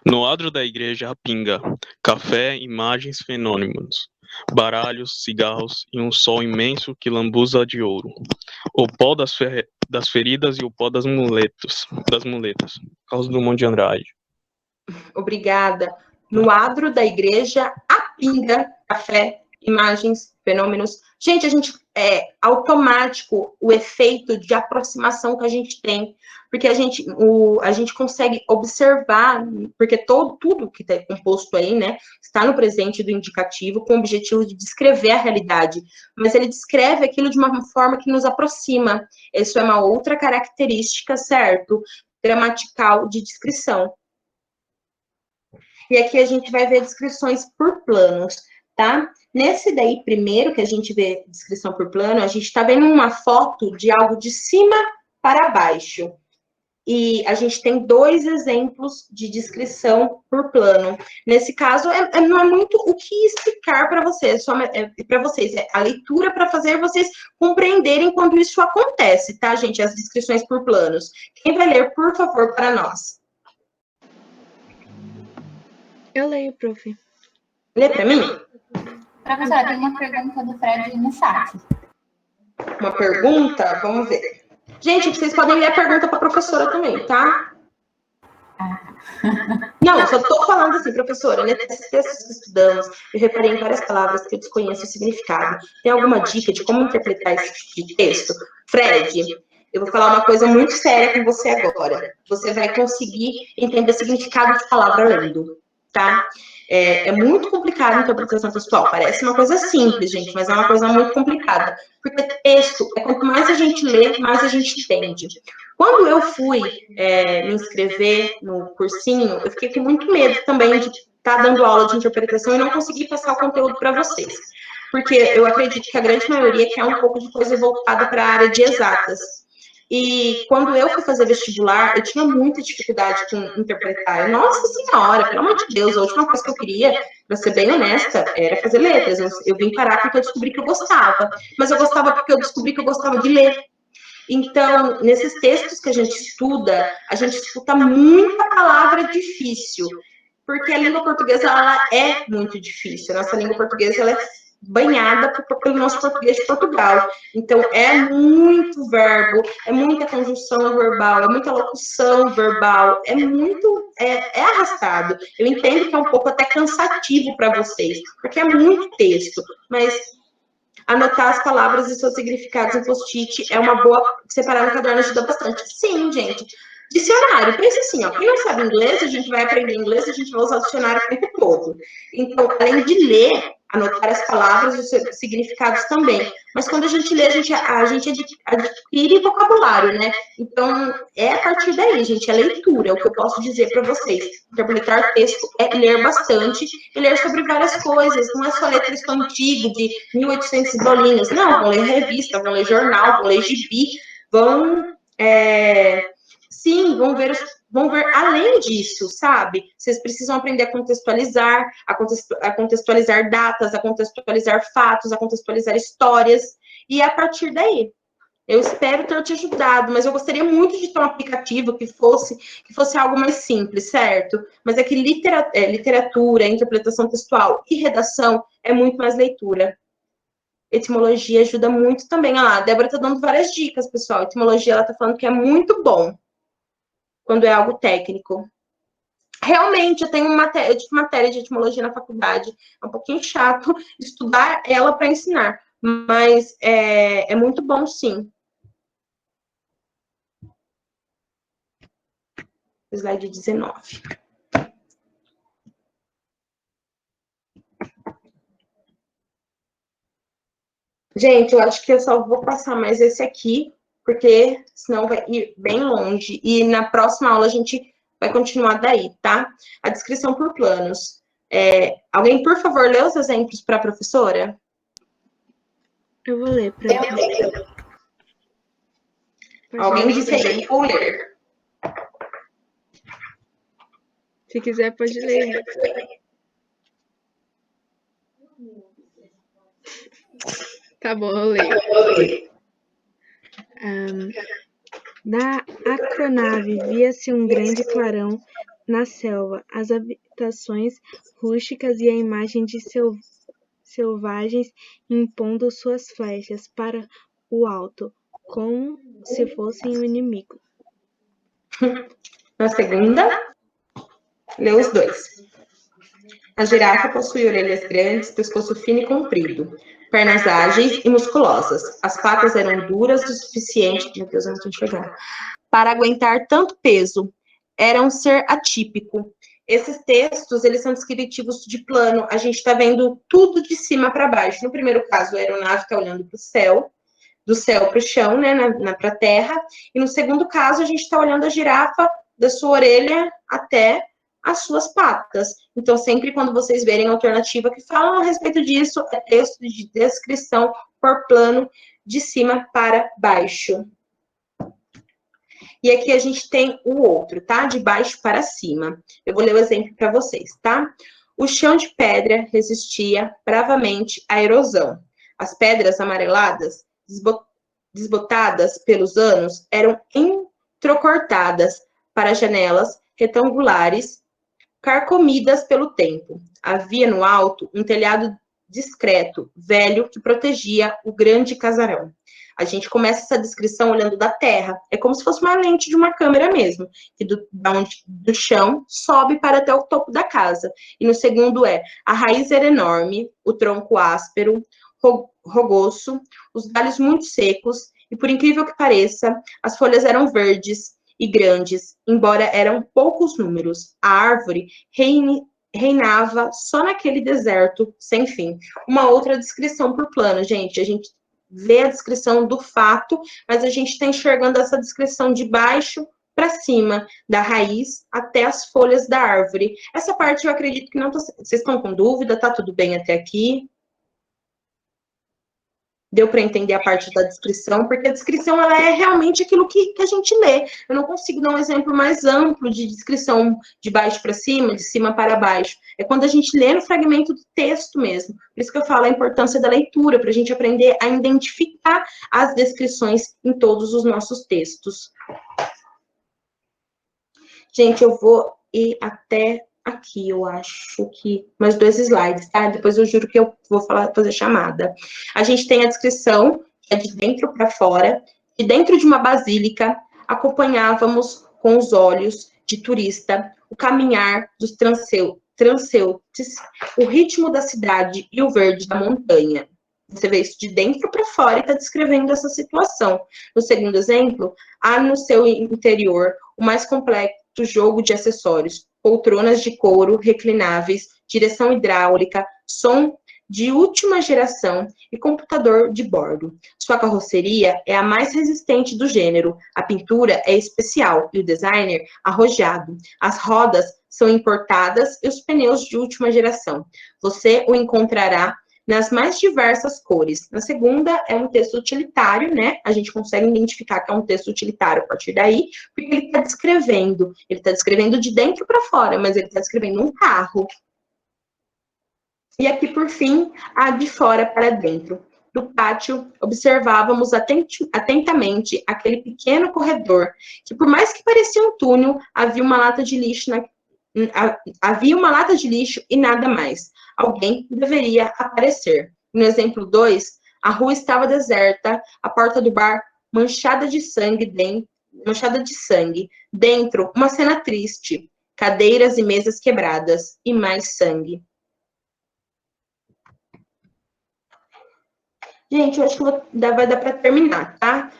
No adro da igreja pinga café, imagens, fenômenos, baralhos, cigarros e um sol imenso que lambuza de ouro. O pó das feridas e o pó das muletas. Carlos Drummond de Andrade. Obrigada. No adro da igreja, a pinga, café, imagens, fenômenos. Gente, é automático o efeito de aproximação que a gente tem, porque a gente consegue observar, porque tudo que está composto aí, né, está no presente do indicativo com o objetivo de descrever a realidade, mas ele descreve aquilo de uma forma que nos aproxima. Isso é uma outra característica, certo? Gramatical de descrição. E aqui a gente vai ver descrições por planos, tá? Nesse daí, primeiro, que a gente vê descrição por plano, a gente está vendo uma foto de algo de cima para baixo. e a gente tem 2 exemplos de descrição por plano. Nesse caso, não é muito o que explicar para vocês, para vocês, é a leitura para fazer vocês compreenderem quando isso acontece, tá, gente? As descrições por planos. Quem vai ler, por favor, para nós? Eu leio, prof. Lê para mim? Professora, tem uma pergunta do Fred no chat. Uma pergunta? Vamos ver. Gente, vocês podem ler a pergunta para a professora também, tá? Não, só estou falando assim, professora, nesses textos que estudamos, eu reparei em várias palavras que eu desconheço o significado. Tem alguma dica de como interpretar esse tipo de texto? Fred, eu vou falar uma coisa muito séria com você agora. Você vai conseguir entender o significado de palavra lendo, tá? É muito complicado a interpretação textual. Parece uma coisa simples, gente, mas é uma coisa muito complicada. Porque texto, quanto mais a gente lê, mais a gente entende. Quando eu fui me inscrever no cursinho, eu fiquei com muito medo também de estar dando aula de interpretação e não conseguir passar o conteúdo para vocês. Porque eu acredito que a grande maioria quer um pouco de coisa voltada para a área de exatas. E quando eu fui fazer vestibular, eu tinha muita dificuldade com interpretar. Nossa senhora, pelo amor de Deus, a última coisa que eu queria, para ser bem honesta, era fazer letras. Eu vim parar porque eu descobri que eu gostava. Mas eu gostava porque eu descobri que eu gostava de ler. Então, nesses textos que a gente escuta muita palavra difícil. Porque a língua portuguesa, ela é muito difícil. A nossa língua portuguesa, ela é banhada pelo nosso português de Portugal. Então, é muito verbo, é muita conjunção verbal, é muita locução verbal, é arrastado. Eu entendo que é um pouco até cansativo para vocês, porque é muito texto, mas anotar as palavras e seus significados em post-it é uma boa, separar no caderno ajuda bastante. Sim, gente. Dicionário, pensa assim, ó, quem não sabe inglês, a gente vai aprender inglês, a gente vai usar o dicionário o tempo todo. Então, além de ler, anotar as palavras e os seus significados também. Mas quando a gente lê, a gente adquire vocabulário, né? Então, é a partir daí, gente, é leitura, é o que eu posso dizer para vocês. Interpretar texto é ler bastante e ler sobre várias coisas. Não é só ler texto antigo, de 1800 bolinhas. Não, vão ler revista, vão ler jornal, vão ler gibi, sim, vão ver além disso, sabe? Vocês precisam aprender a contextualizar, a contextualizar datas, a contextualizar fatos, a contextualizar histórias, e é a partir daí. Eu espero ter te ajudado, mas eu gostaria muito de ter um aplicativo que fosse algo mais simples, certo? Mas é que literatura, interpretação textual e redação é muito mais leitura. Etimologia ajuda muito também. Olha lá, a Débora tá dando várias dicas, pessoal. Etimologia, ela tá falando que é muito bom quando é algo técnico. Realmente, eu tive matéria de etimologia na faculdade. É um pouquinho chato estudar ela para ensinar, mas é muito bom, sim. Slide 19. Gente, eu acho que eu só vou passar mais esse aqui, porque senão vai ir bem longe. E na próxima aula a gente vai continuar daí, tá? A descrição por planos. Alguém, por favor, lê os exemplos para a professora? Eu vou ler para ela. Alguém disse aí, vou ler. Se quiser, pode ler. Tá bom, eu leio. Da acronave via-se um grande clarão na selva, as habitações rústicas e a imagem de selvagens impondo suas flechas para o alto, como se fossem o inimigo. Na segunda, lê os dois. A girafa possui orelhas grandes, pescoço fino e comprido, pernas ágeis e musculosas. As patas eram duras o suficiente, meu Deus, eu não tô enxergando, para aguentar tanto peso. Era um ser atípico. Esses textos, eles são descritivos de plano. A gente está vendo tudo de cima para baixo. No primeiro caso, a aeronave está olhando para o céu, do céu para o chão, né, para a terra. E no segundo caso, a gente está olhando a girafa da sua orelha até as suas patas. Então, sempre quando vocês verem a alternativa que falam a respeito disso, é texto de descrição por plano de cima para baixo. E aqui a gente tem o outro, tá? De baixo para cima. Eu vou ler o exemplo para vocês, tá? O chão de pedra resistia bravamente à erosão. As pedras amareladas, desbotadas pelos anos, eram entrecortadas para janelas retangulares, carcomidas pelo tempo. Havia no alto um telhado discreto, velho, que protegia o grande casarão. A gente começa essa descrição olhando da terra. É como se fosse uma lente de uma câmera mesmo, que do chão sobe para até o topo da casa. E no segundo a raiz era enorme, o tronco áspero, rogoso, os galhos muito secos, e por incrível que pareça, as folhas eram verdes e grandes, embora eram poucos números. A árvore reinava só naquele deserto sem fim. Uma outra descrição por plano, gente. A gente vê a descrição do fato, mas a gente está enxergando essa descrição de baixo para cima, da raiz até as folhas da árvore. Essa parte eu acredito que não tô... Vocês estão com dúvida? Tá tudo bem até aqui? Deu para entender a parte da descrição, porque a descrição ela é realmente aquilo que a gente lê. Eu não consigo dar um exemplo mais amplo de descrição de baixo para cima, de cima para baixo. É quando a gente lê no fragmento do texto mesmo. Por isso que eu falo a importância da leitura, para a gente aprender a identificar as descrições em todos os nossos textos. Gente, eu vou ir até aqui, eu acho que mais 2 slides, tá? Depois eu juro que eu vou fazer chamada. A gente tem a descrição, que é de dentro para fora, e dentro de uma basílica, acompanhávamos com os olhos de turista o caminhar dos transeuntes, o ritmo da cidade e o verde da montanha. Você vê isso de dentro para fora e está descrevendo essa situação. No segundo exemplo, há no seu interior o mais completo jogo de acessórios, poltronas de couro reclináveis, direção hidráulica, som de última geração e computador de bordo. Sua carroceria é a mais resistente do gênero, a pintura é especial e o designer arrojado. As rodas são importadas e os pneus de última geração. Você o encontrará nas mais diversas cores. Na segunda, é um texto utilitário, né? A gente consegue identificar que é um texto utilitário a partir daí, porque ele está descrevendo de dentro para fora, mas ele está descrevendo um carro. E aqui, por fim, a de fora para dentro. Do pátio, observávamos atentamente aquele pequeno corredor, que por mais que parecia um túnel, havia uma lata de lixo e nada mais. Alguém deveria aparecer. No exemplo 2, a rua estava deserta, a porta do bar manchada de sangue. Dentro, uma cena triste, cadeiras e mesas quebradas e mais sangue. Gente, eu acho que vai dar para terminar, tá?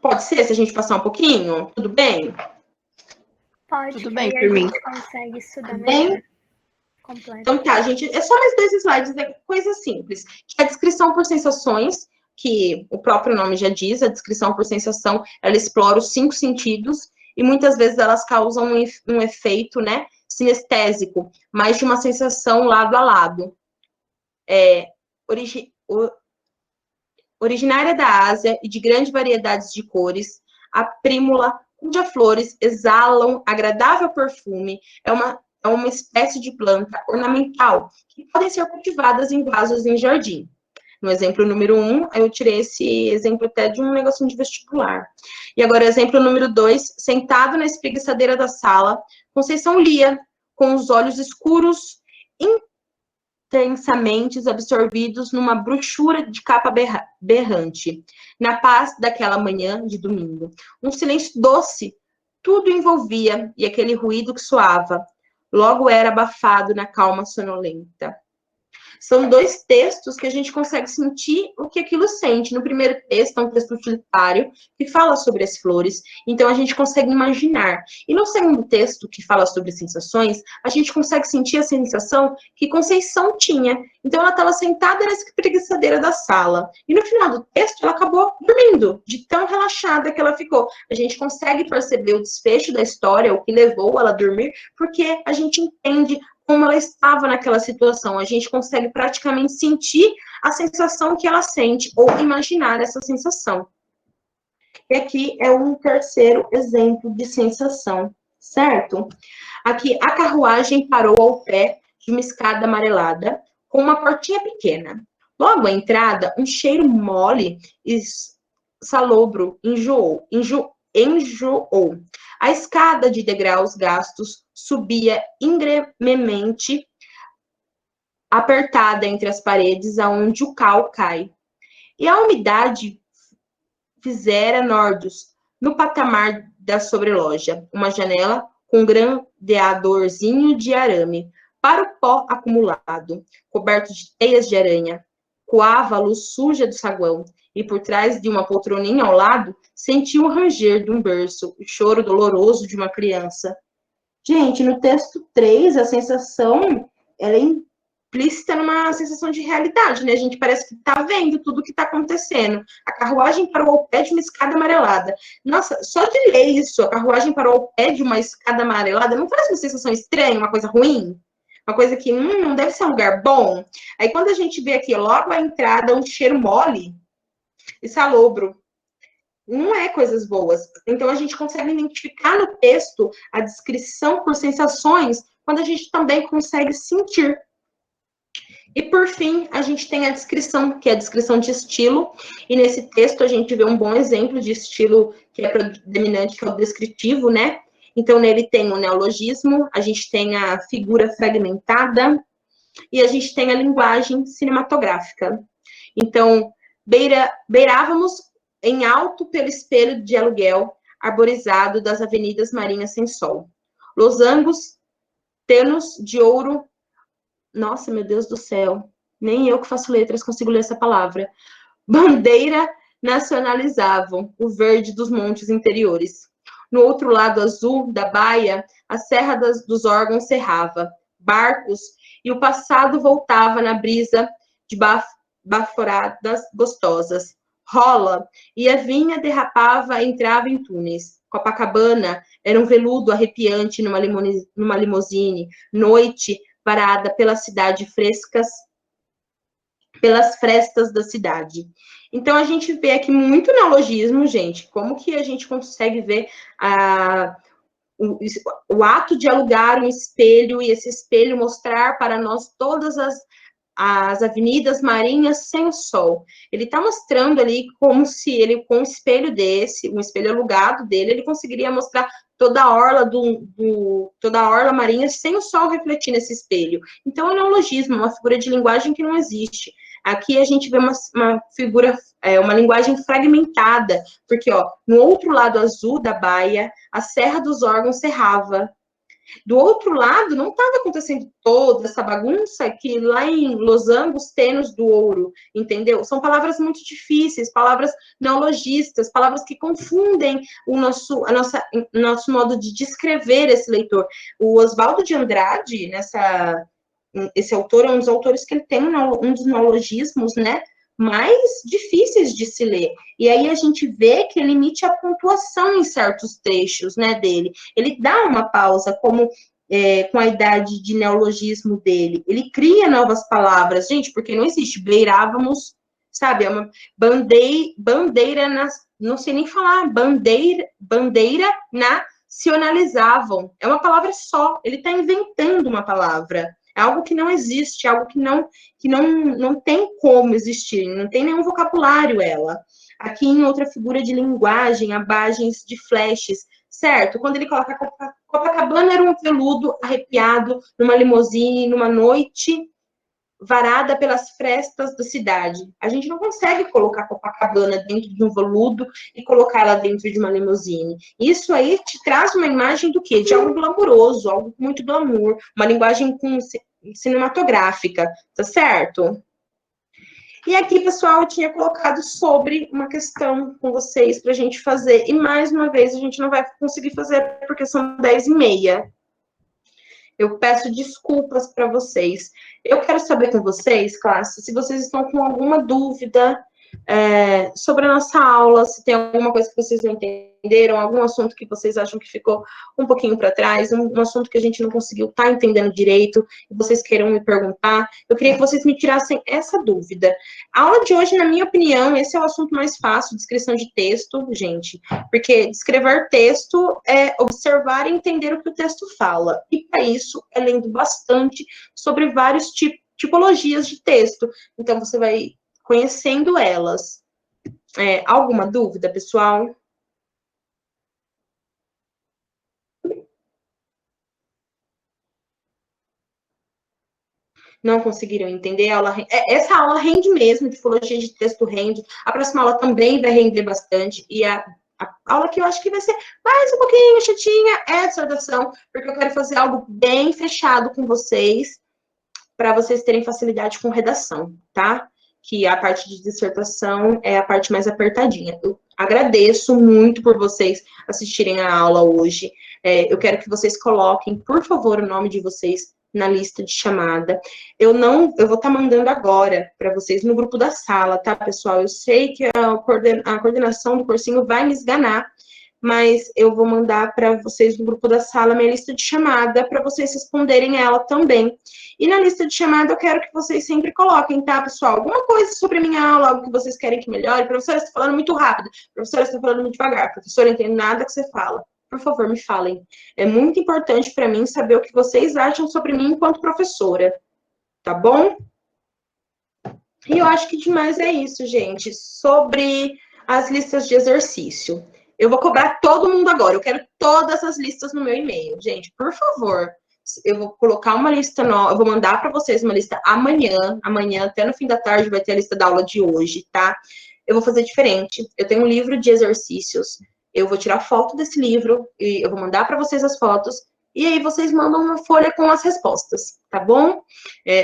Pode ser se a gente passar um pouquinho? Tudo bem? Pode, Tudo bem aí por a mim. gente consegue estudar Bem? melhor. Completo. Então tá, gente, é só mais 2 slides, é coisa simples. Que a descrição por sensações, que o próprio nome já diz, a descrição por sensação, ela explora os 5 sentidos e muitas vezes elas causam um efeito, né, sinestésico, mais de uma sensação lado a lado. Originária da Ásia e de grandes variedades de cores, a prímula, cujas flores exalam agradável perfume, é uma espécie de planta ornamental que podem ser cultivadas em vasos em jardim. No exemplo número 1, eu tirei esse exemplo até de um negocinho de vestibular. E agora, exemplo número 2, sentado na espreguiçadeira da sala, Conceição lia, com os olhos escuros, intensamente absorvidos numa brochura de capa berrante, na paz daquela manhã de domingo. Um silêncio doce, tudo envolvia, e aquele ruído que soava, logo era abafado na calma sonolenta. São 2 textos que a gente consegue sentir o que aquilo sente. No primeiro texto, é um texto utilitário, que fala sobre as flores, então a gente consegue imaginar. E no segundo texto, que fala sobre sensações, a gente consegue sentir a sensação que Conceição tinha. Então ela estava sentada na espreguiçadeira da sala. E no final do texto, ela acabou dormindo, de tão relaxada que ela ficou. A gente consegue perceber o desfecho da história, o que levou ela a dormir, porque a gente entende como ela estava naquela situação. A gente consegue praticamente sentir a sensação que ela sente, ou imaginar essa sensação. E aqui é um terceiro exemplo de sensação, certo? Aqui, a carruagem parou ao pé de uma escada amarelada, com uma portinha pequena. Logo à entrada, um cheiro mole e salobro enjoou. A escada de degraus gastos subia ingrememente, apertada entre as paredes, aonde o cal cai. E a umidade fizera nordos no patamar da sobreloja, uma janela com um grandeadorzinho de arame, para o pó acumulado, coberto de teias de aranha. Coava a luz suja do saguão, e por trás de uma poltroninha ao lado, sentia o ranger de um berço, o choro doloroso de uma criança. Gente, no texto 3, a sensação, ela é implícita numa sensação de realidade, né? A gente parece que tá vendo tudo o que tá acontecendo. A carruagem parou ao pé de uma escada amarelada. Nossa, só de ler isso, a carruagem parou ao pé de uma escada amarelada, não parece uma sensação estranha, uma coisa ruim? Uma coisa que, não deve ser um lugar bom. Aí quando a gente vê aqui, logo à entrada, um cheiro mole e salobro, não é coisas boas. Então, a gente consegue identificar no texto a descrição por sensações, quando a gente também consegue sentir. E, por fim, a gente tem a descrição, que é a descrição de estilo. E nesse texto, a gente vê um bom exemplo de estilo que é predominante, que é o descritivo, né? Então, nele tem o neologismo, a gente tem a figura fragmentada e a gente tem a linguagem cinematográfica. Então, beirávamos em alto pelo espelho de aluguel, arborizado das avenidas marinhas sem sol. Losangos, tenos de ouro. Nossa, meu Deus do céu. Nem eu que faço letras consigo ler essa palavra. Bandeira nacionalizavam o verde dos montes interiores. No outro lado azul da baia, a serra dos órgãos cerrava. Barcos, e o passado voltava na brisa de baforadas gostosas. Rola, e a vinha derrapava e entrava em túneis. Copacabana era um veludo arrepiante numa limusine. Noite, varada pela cidade frescas, pelas frestas da cidade. Então, a gente vê aqui muito neologismo, gente. Como que a gente consegue ver o ato de alugar um espelho e esse espelho mostrar para nós todas as avenidas marinhas sem o sol. Ele está mostrando ali como se ele, com um espelho desse, um espelho alugado dele, ele conseguiria mostrar toda a orla toda a orla marinha sem o sol refletir nesse espelho. Então, é um neologismo, uma figura de linguagem que não existe. Aqui a gente vê uma figura, uma linguagem fragmentada, porque, ó, no outro lado azul da baia, a Serra dos Órgãos cerrava. Do outro lado, não estava acontecendo toda essa bagunça que lá em Losangos, tenos do ouro, entendeu? São palavras muito difíceis, palavras neologistas, palavras que confundem o nosso modo de descrever esse leitor. O Oswaldo de Andrade, esse autor é um dos autores que ele tem um dos neologismos, né, mais difíceis de se ler. E aí a gente vê que ele emite a pontuação em certos trechos, né, dele. Ele dá uma pausa, como com a idade de neologismo dele. Ele cria novas palavras, gente, porque não existe. Beirávamos, sabe, é uma bandeira, não sei nem falar, bandeira nacionalizavam. É uma palavra só, ele está inventando uma palavra. É algo que não existe, algo que não tem como existir, não tem nenhum vocabulário ela. Aqui em outra figura de linguagem, abagens de flashes, certo? Quando ele coloca Copacabana era um veludo arrepiado numa limusine, numa noite varada pelas frestas da cidade. A gente não consegue colocar Copacabana dentro de um veludo e colocar ela dentro de uma limusine. Isso aí te traz uma imagem do quê? De algo glamouroso, algo com muito glamour, uma linguagem cinematográfica, tá certo? E aqui, pessoal, eu tinha colocado sobre uma questão com vocês para a gente fazer, e mais uma vez a gente não vai conseguir fazer porque são 10h30. Eu peço desculpas para vocês. Eu quero saber com vocês, classe, se vocês estão com alguma dúvida sobre a nossa aula, se tem alguma coisa que vocês não entenderam, algum assunto que vocês acham que ficou um pouquinho para trás, um assunto que a gente não conseguiu estar entendendo direito, e vocês queiram me perguntar, eu queria que vocês me tirassem essa dúvida. A aula de hoje, na minha opinião, esse é o assunto mais fácil, descrição de texto, gente, porque descrever texto é observar e entender o que o texto fala, e para isso é lendo bastante sobre vários tipologias de texto, então você vai conhecendo elas. Alguma dúvida, pessoal? Não conseguiram entender? Essa aula rende mesmo, tipologia de texto rende. A próxima aula também vai render bastante. E a aula que eu acho que vai ser mais um pouquinho chatinha é a dissertação, porque eu quero fazer algo bem fechado com vocês, para vocês terem facilidade com redação, tá? Que a parte de dissertação é a parte mais apertadinha. Eu agradeço muito por vocês assistirem a aula hoje. Eu quero que vocês coloquem, por favor, o nome de vocês na lista de chamada. Eu vou estar mandando agora para vocês no grupo da sala, tá, pessoal? Eu sei que a coordenação do cursinho vai me esganar, mas eu vou mandar para vocês no grupo da sala minha lista de chamada para vocês responderem ela também. E na lista de chamada eu quero que vocês sempre coloquem, tá, pessoal? Alguma coisa sobre a minha aula, algo que vocês querem que melhore. Professora, você está falando muito rápido. Professora, você está falando muito devagar. Professora, eu não entendo nada que você fala. Por favor, me falem. É muito importante para mim saber o que vocês acham sobre mim enquanto professora. Tá bom? E eu acho que demais é isso, gente. Sobre as listas de exercício. Eu vou cobrar todo mundo agora. Eu quero todas as listas no meu e-mail. Gente, por favor. Eu vou colocar uma lista nova. Eu vou mandar para vocês uma lista amanhã. Amanhã, até no fim da tarde, vai ter a lista da aula de hoje, tá? Eu vou fazer diferente. Eu tenho um livro de exercícios. Eu vou tirar foto desse livro e eu vou mandar para vocês as fotos. E aí vocês mandam uma folha com as respostas, tá bom?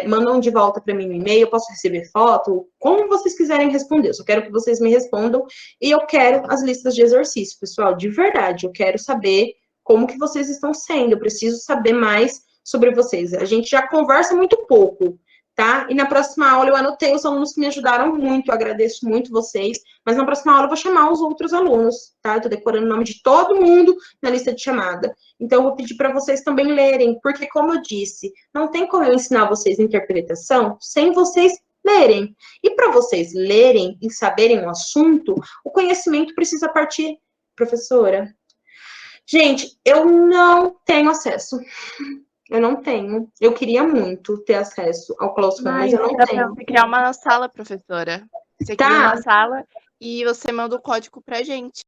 Mandam de volta para mim no e-mail, eu posso receber foto, como vocês quiserem responder. Eu só quero que vocês me respondam e eu quero as listas de exercício, pessoal, de verdade. Eu quero saber como que vocês estão sendo, eu preciso saber mais sobre vocês. A gente já conversa muito pouco, tá? E na próxima aula eu anotei os alunos que me ajudaram muito, eu agradeço muito vocês, mas na próxima aula eu vou chamar os outros alunos, tá? Eu tô decorando o nome de todo mundo na lista de chamada. Então eu vou pedir para vocês também lerem, porque como eu disse, não tem como eu ensinar vocês interpretação sem vocês lerem. E para vocês lerem e saberem o assunto, o conhecimento precisa partir, professora. Gente, eu não tenho acesso. Eu não tenho. Eu queria muito ter acesso ao Classroom, mas eu não dá tenho. pra você criar uma sala, professora. Você cria uma sala e você manda o código pra gente.